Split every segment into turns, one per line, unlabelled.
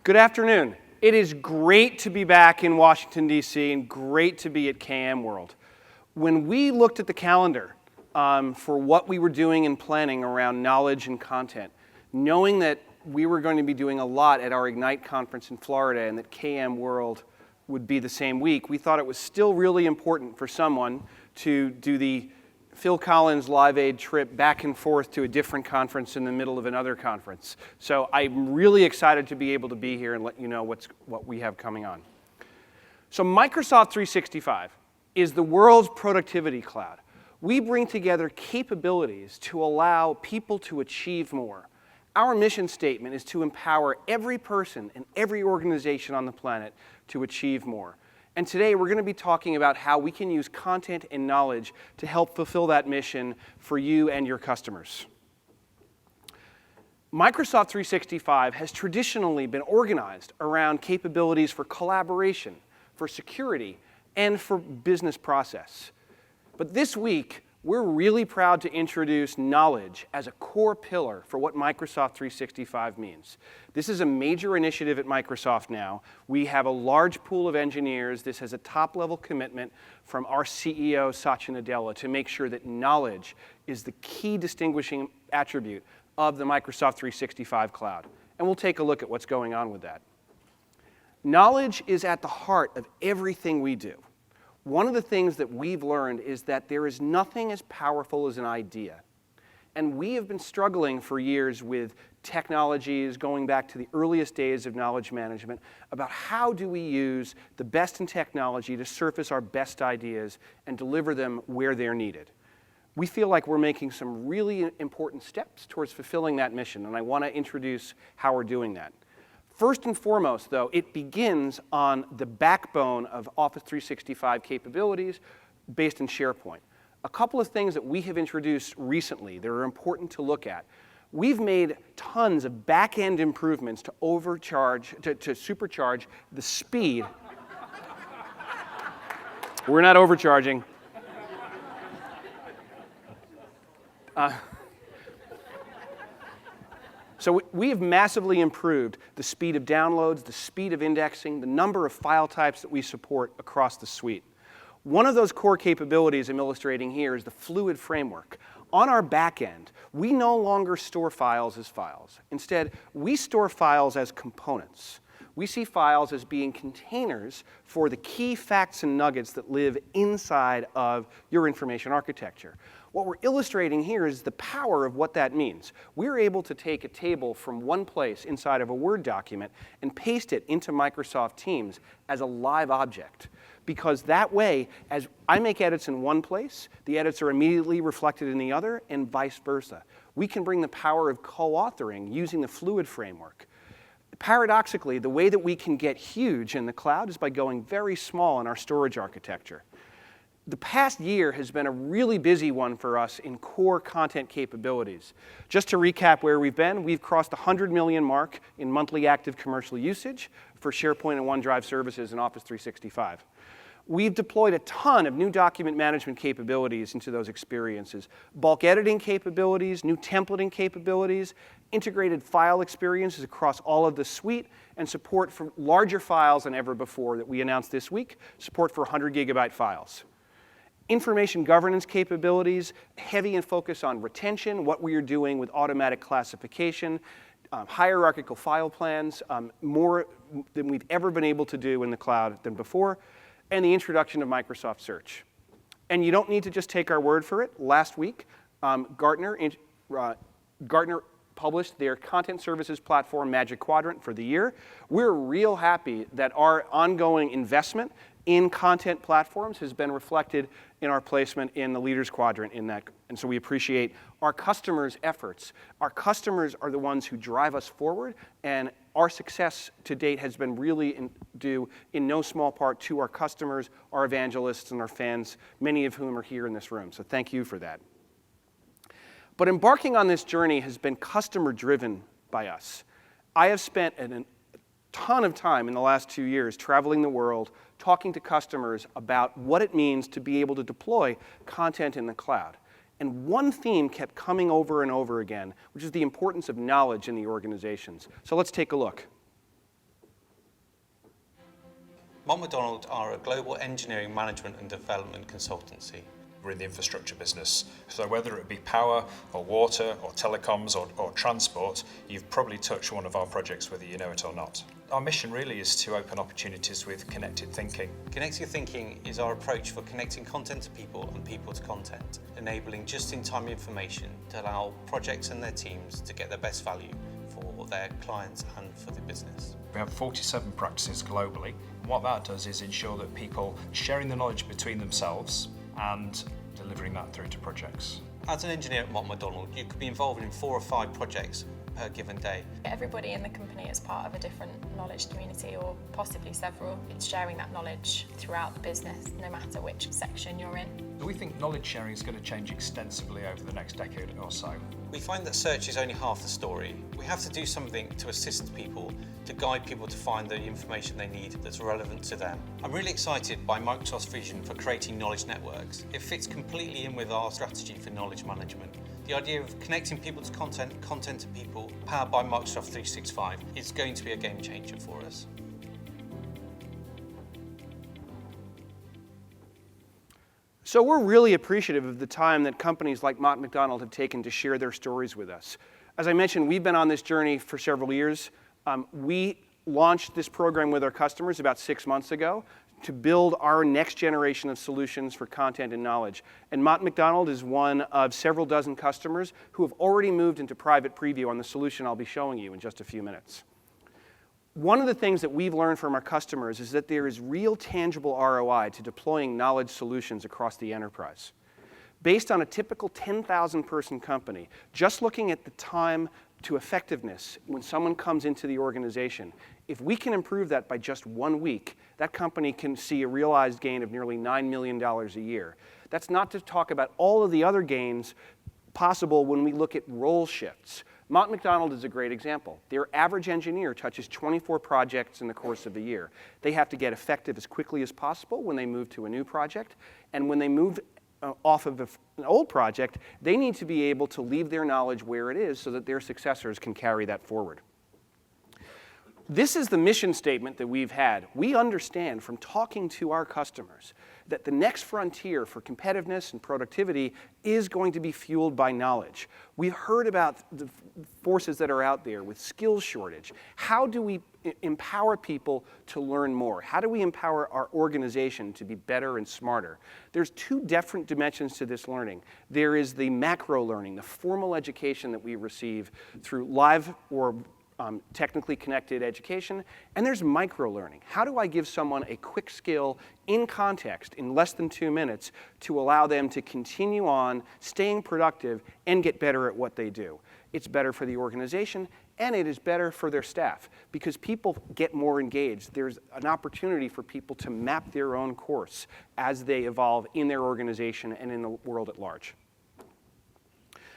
Good afternoon. It is great to be back in Washington, D.C., and great to be at KM World. When we looked at the calendar for what we were doing and planning around knowledge and content, knowing that we were going to be doing a lot at our Ignite conference in Florida and that KM World would be the same week, we thought it was still really important for someone to do the Phil Collins Live Aid trip back and forth to a different conference in the middle of another conference. So I'm really excited to be able to be here and let you know what we have coming on. So Microsoft 365 is the world's productivity cloud. We bring together capabilities to allow people to achieve more. Our mission statement is to empower every person and every organization on the planet to achieve more. And today we're going to be talking about how we can use content and knowledge to help fulfill that mission for you and your customers. Microsoft 365 has traditionally been organized around capabilities for collaboration, for security, and for business process. But this week, we're really proud to introduce knowledge as a core pillar for what Microsoft 365 means. This is a major initiative at Microsoft now. We have a large pool of engineers. This has a top-level commitment from our CEO, Satya Nadella, to make sure that knowledge is the key distinguishing attribute of the Microsoft 365 cloud. And we'll take a look at what's going on with that. Knowledge is at the heart of everything we do. One of the things that we've learned is that there is nothing as powerful as an idea. And we have been struggling for years with technologies going back to the earliest days of knowledge management about how do we use the best in technology to surface our best ideas and deliver them where they're needed. We feel like we're making some really important steps towards fulfilling that mission, and I want to introduce how we're doing that. First and foremost, though, it begins on the backbone of Office 365 capabilities based in SharePoint. A couple of things that we have introduced recently that are important to look at. We've made tons of back-end improvements to supercharge the speed. We're not overcharging. So we have massively improved the speed of downloads, the speed of indexing, the number of file types that we support across the suite. One of those core capabilities I'm illustrating here is the fluid framework. On our back end, we no longer store files as files. Instead, we store files as components. We see files as being containers for the key facts and nuggets that live inside of your information architecture. What we're illustrating here is the power of what that means. We're able to take a table from one place inside of a Word document and paste it into Microsoft Teams as a live object. Because that way, as I make edits in one place, the edits are immediately reflected in the other, and vice versa. We can bring the power of co-authoring using the fluid framework. Paradoxically, the way that we can get huge in the cloud is by going very small in our storage architecture. The past year has been a really busy one for us in core content capabilities. Just to recap where we've been, we've crossed the 100 million mark in monthly active commercial usage for SharePoint and OneDrive services in Office 365. We've deployed a ton of new document management capabilities into those experiences. Bulk editing capabilities, new templating capabilities, integrated file experiences across all of the suite, and support for larger files than ever before that we announced this week, support for 100 gigabyte files. Information governance capabilities, heavy and focus on retention, what we are doing with automatic classification, hierarchical file plans, more than we've ever been able to do in the cloud than before, and the introduction of Microsoft Search. And you don't need to just take our word for it. Last week, Gartner published their content services platform Magic Quadrant for the year. We're real happy that our ongoing investment in content platforms has been reflected in our placement in the Leaders Quadrant in that. And so we appreciate our customers' efforts. Our customers are the ones who drive us forward, and our success to date has been really due in no small part to our customers, our evangelists, and our fans, many of whom are here in this room. So thank you for that. But embarking on this journey has been customer-driven by us. I have spent a ton of time in the last 2 years traveling the world, talking to customers about what it means to be able to deploy content in the cloud. And one theme kept coming over and over again, which is the importance of knowledge in the organizations. So let's take a look.
McDonald are a global engineering management and development consultancy.
We're in the infrastructure business, so whether it be power or water or telecoms or transport, you've probably touched one of our projects whether you know it or not. Our mission really is to open opportunities with connected thinking.
Connected thinking is our approach for connecting content to people and people to content, enabling just-in-time information to allow projects and their teams to get their best value for their clients and for the business.
We have 47 practices globally. What that does is ensure that people are sharing the knowledge between themselves and delivering that through to projects.
As an engineer at McDonald, you could be involved in 4 or 5 projects per given day.
Everybody in the company is part of a different knowledge community, or possibly several. It's sharing that knowledge throughout the business, no matter which section you're in.
We think knowledge sharing is going to change extensively over the next decade or so.
We find that search is only half the story. We have to do something to assist people, to guide people to find the information they need that's relevant to them. I'm really excited by Microsoft's vision for creating knowledge networks. It fits completely in with our strategy for knowledge management. The idea of connecting people to content, content to people, powered by Microsoft 365, is going to be a game changer for us.
So we're really appreciative of the time that companies like Mott MacDonald have taken to share their stories with us. As I mentioned, we've been on this journey for several years. We launched this program with our customers about 6 months ago to build our next generation of solutions for content and knowledge. And Mott MacDonald is one of several dozen customers who have already moved into private preview on the solution I'll be showing you in just a few minutes. One of the things that we've learned from our customers is that there is real tangible ROI to deploying knowledge solutions across the enterprise. Based on a typical 10,000 person company, just looking at the time to effectiveness when someone comes into the organization, if we can improve that by just 1 week, that company can see a realized gain of nearly $9 million a year. That's not to talk about all of the other gains possible when we look at role shifts. Mott MacDonald is a great example. Their average engineer touches 24 projects in the course of the year. They have to get effective as quickly as possible when they move to a new project, and when they move off of an old project, they need to be able to leave their knowledge where it is so that their successors can carry that forward. This is the mission statement that we've had. We understand from talking to our customers that the next frontier for competitiveness and productivity is going to be fueled by knowledge. We've heard about the forces that are out there with skills shortage. How do we empower people to learn more? How do we empower our organization to be better and smarter? There's 2 different dimensions to this learning. There is the macro learning, the formal education that we receive through live or technically connected education, and there's micro-learning. How do I give someone a quick skill in context in less than 2 minutes to allow them to continue on staying productive and get better at what they do? It's better for the organization, and it is better for their staff because people get more engaged. There's an opportunity for people to map their own course as they evolve in their organization and in the world at large.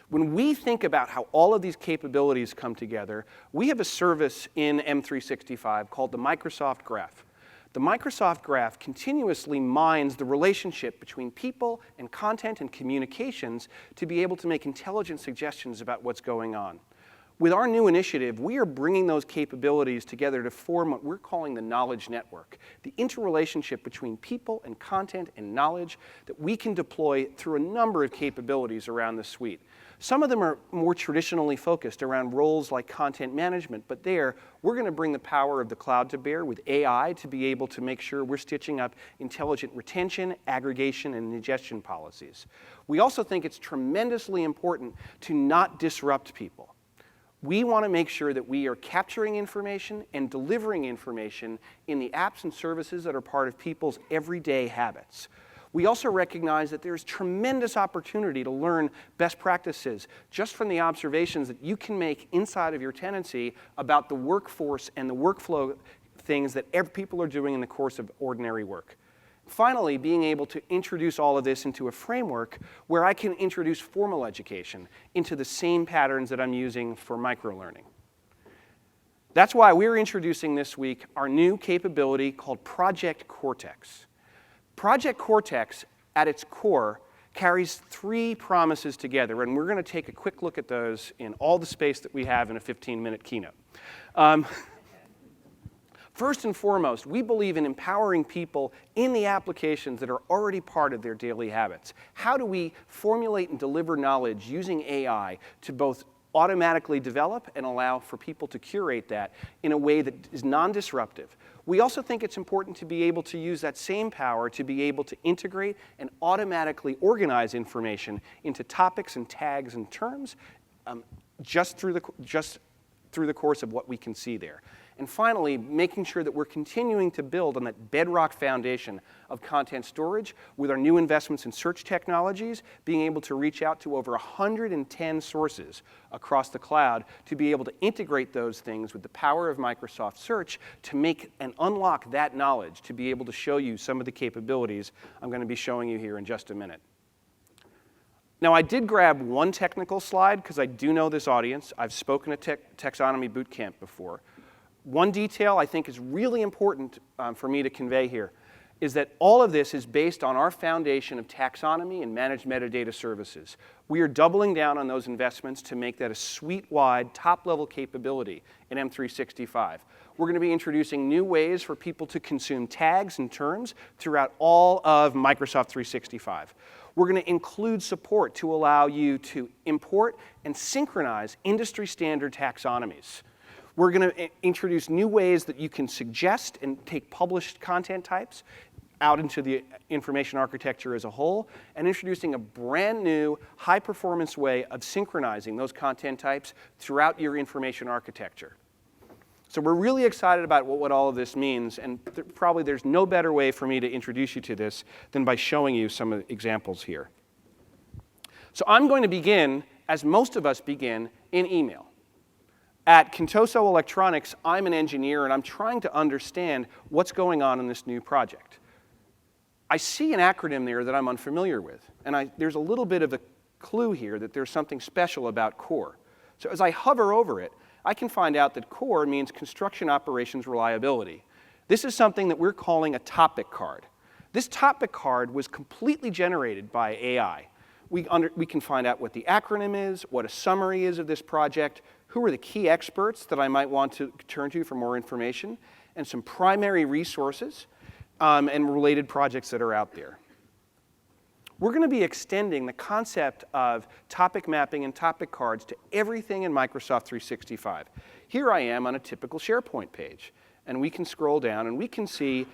When we think about how all of these capabilities come together, we have a service in M365 called the Microsoft Graph. The Microsoft Graph continuously mines the relationship between people and content and communications to be able to make intelligent suggestions about what's going on. With our new initiative, we are bringing those capabilities together to form what we're calling the knowledge network, the interrelationship between people and content and knowledge that we can deploy through a number of capabilities around the suite. Some of them are more traditionally focused around roles like content management, but there, we're going to bring the power of the cloud to bear with AI to be able to make sure we're stitching up intelligent retention, aggregation, and ingestion policies. We also think it's tremendously important to not disrupt people. We want to make sure that we are capturing information and delivering information in the apps and services that are part of people's everyday habits. We also recognize that there's tremendous opportunity to learn best practices just from the observations that you can make inside of your tenancy about the workforce and the workflow things that people are doing in the course of ordinary work. Finally, being able to introduce all of this into a framework where I can introduce formal education into the same patterns that I'm using for microlearning. That's why we're introducing this week our new capability called Project Cortex. Project Cortex, at its core, carries 3 promises together, and we're going to take a quick look at those in all the space that we have in a 15-minute keynote. First and foremost, we believe in empowering people in the applications that are already part of their daily habits. How do we formulate and deliver knowledge using AI to both automatically develop and allow for people to curate that in a way that is non-disruptive? We also think it's important to be able to use that same power to be able to integrate and automatically organize information into topics and tags and terms just through the course of what we can see there. And finally, making sure that we're continuing to build on that bedrock foundation of content storage with our new investments in search technologies, being able to reach out to over 110 sources across the cloud to be able to integrate those things with the power of Microsoft Search to make and unlock that knowledge to be able to show you some of the capabilities I'm going to be showing you here in just a minute. Now, I did grab one technical slide because I do know this audience. I've spoken at Taxonomy Bootcamp before. One detail I think is really important for me to convey here is that all of this is based on our foundation of taxonomy and managed metadata services. We are doubling down on those investments to make that a suite-wide, top-level capability in M365. We're going to be introducing new ways for people to consume tags and terms throughout all of Microsoft 365. We're going to include support to allow you to import and synchronize industry-standard taxonomies. We're going to introduce new ways that you can suggest and take published content types out into the information architecture as a whole, and introducing a brand new high-performance way of synchronizing those content types throughout your information architecture. So we're really excited about what all of this means, and probably there's no better way for me to introduce you to this than by showing you some of the examples here. So I'm going to begin, as most of us begin, in email. At Contoso Electronics, I'm an engineer, and I'm trying to understand what's going on in this new project. I see an acronym there that I'm unfamiliar with, and there's a little bit of a clue here that there's something special about CORE. So as I hover over it, I can find out that CORE means Construction Operations Reliability. This is something that we're calling a topic card. This topic card was completely generated by AI. We can find out what the acronym is, what a summary is of this project, who are the key experts that I might want to turn to for more information, and some primary resources and related projects that are out there. We're going to be extending the concept of topic mapping and topic cards to everything in Microsoft 365. Here I am on a typical SharePoint page, and we can scroll down and we can see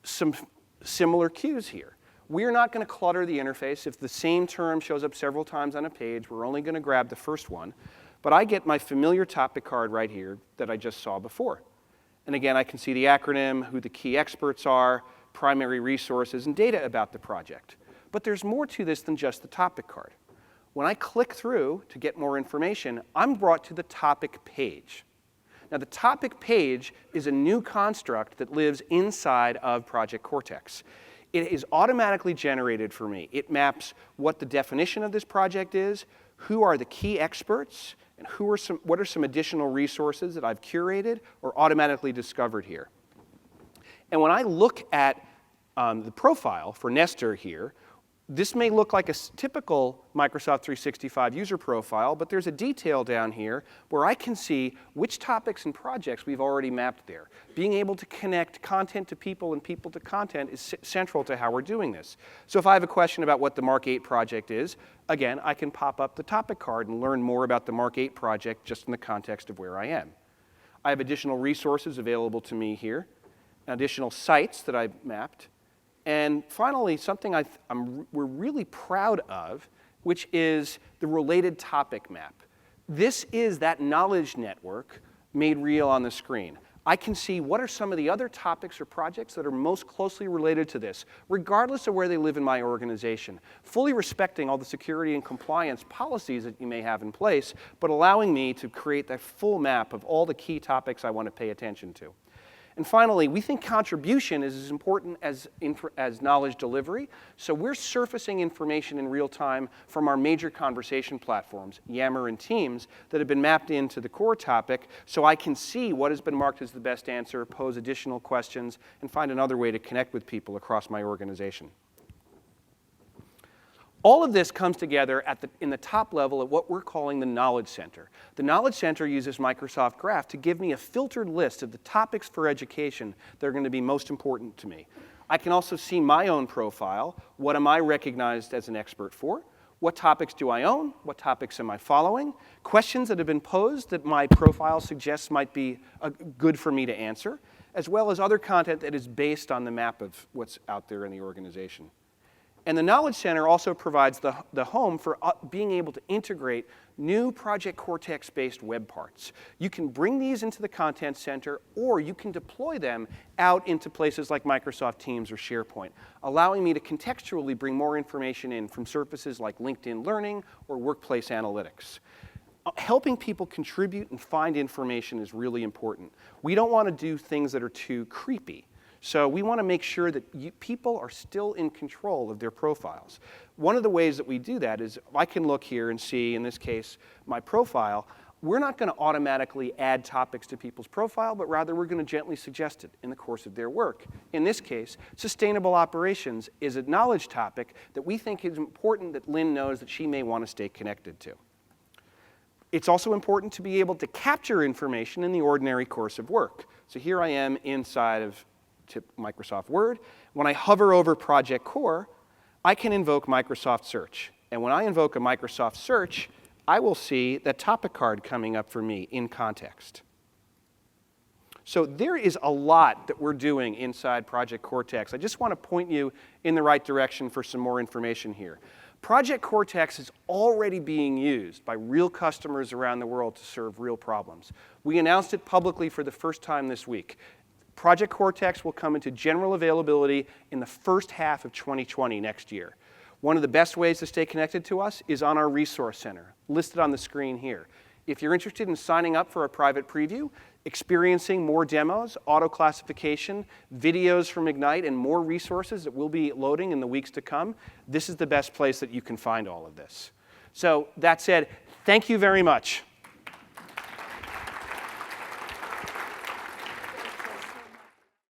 some similar cues here. We're not going to clutter the interface. If the same term shows up several times on a page, we're only going to grab the first one. But I get my familiar topic card right here that I just saw before. And again, I can see the acronym, who the key experts are, primary resources, and data about the project. But there's more to this than just the topic card. When I click through to get more information, I'm brought to the topic page. Now, the topic page is a new construct that lives inside of Project Cortex. It is automatically generated for me. It maps what the definition of this project is, who are the key experts, and what are some additional resources that I've curated or automatically discovered here. And when I look at the profile for Nestor here, this may look like a typical Microsoft 365 user profile, but there's a detail down here where I can see which topics and projects we've already mapped there. Being able to connect content to people and people to content is central to how we're doing this. So if I have a question about what the Mark 8 project is, again, I can pop up the topic card and learn more about the Mark 8 project just in the context of where I am. I have additional resources available to me here, additional sites that I've mapped. And finally, something we're really proud of, which is the related topic map. This is that knowledge network made real on the screen. I can see what are some of the other topics or projects that are most closely related to this, regardless of where they live in my organization, fully respecting all the security and compliance policies that you may have in place, but allowing me to create that full map of all the key topics I want to pay attention to. And finally, we think contribution is as important as knowledge delivery, so we're surfacing information in real time from our major conversation platforms, Yammer and Teams, that have been mapped into the core topic, so I can see what has been marked as the best answer, pose additional questions, and find another way to connect with people across my organization. All of this comes together in the top level at what we're calling the Knowledge Center. The Knowledge Center uses Microsoft Graph to give me a filtered list of the topics for education that are going to be most important to me. I can also see my own profile. What am I recognized as an expert for? What topics do I own? What topics am I following? Questions that have been posed that my profile suggests might be good for me to answer, as well as other content that is based on the map of what's out there in the organization. And the Knowledge Center also provides the home for being able to integrate new Project Cortex-based web parts. You can bring these into the Content Center, or you can deploy them out into places like Microsoft Teams or SharePoint, allowing me to contextually bring more information in from surfaces like LinkedIn Learning or Workplace Analytics. Helping people contribute and find information is really important. We don't want to do things that are too creepy. So we want to make sure that people are still in control of their profiles. One of the ways that we do that is I can look here and see, in this case, my profile. We're not going to automatically add topics to people's profile, but rather we're going to gently suggest it in the course of their work. In this case, sustainable operations is a knowledge topic that we think is important that Lynn knows that she may want to stay connected to. It's also important to be able to capture information in the ordinary course of work. So here I am inside of Microsoft Word. When I hover over Project Core, I can invoke Microsoft Search. And when I invoke a Microsoft Search, I will see that topic card coming up for me in context. So there is a lot that we're doing inside Project Cortex. I just want to point you in the right direction for some more information here. Project Cortex is already being used by real customers around the world to serve real problems. We announced it publicly for the first time this week. Project Cortex will come into general availability in the first half of 2020 next year. One of the best ways to stay connected to us is on our Resource Center, listed on the screen here. If you're interested in signing up for a private preview, experiencing more demos, auto-classification, videos from Ignite, and more resources that we'll be loading in the weeks to come, this is the best place that you can find all of this. So that said, thank you very much.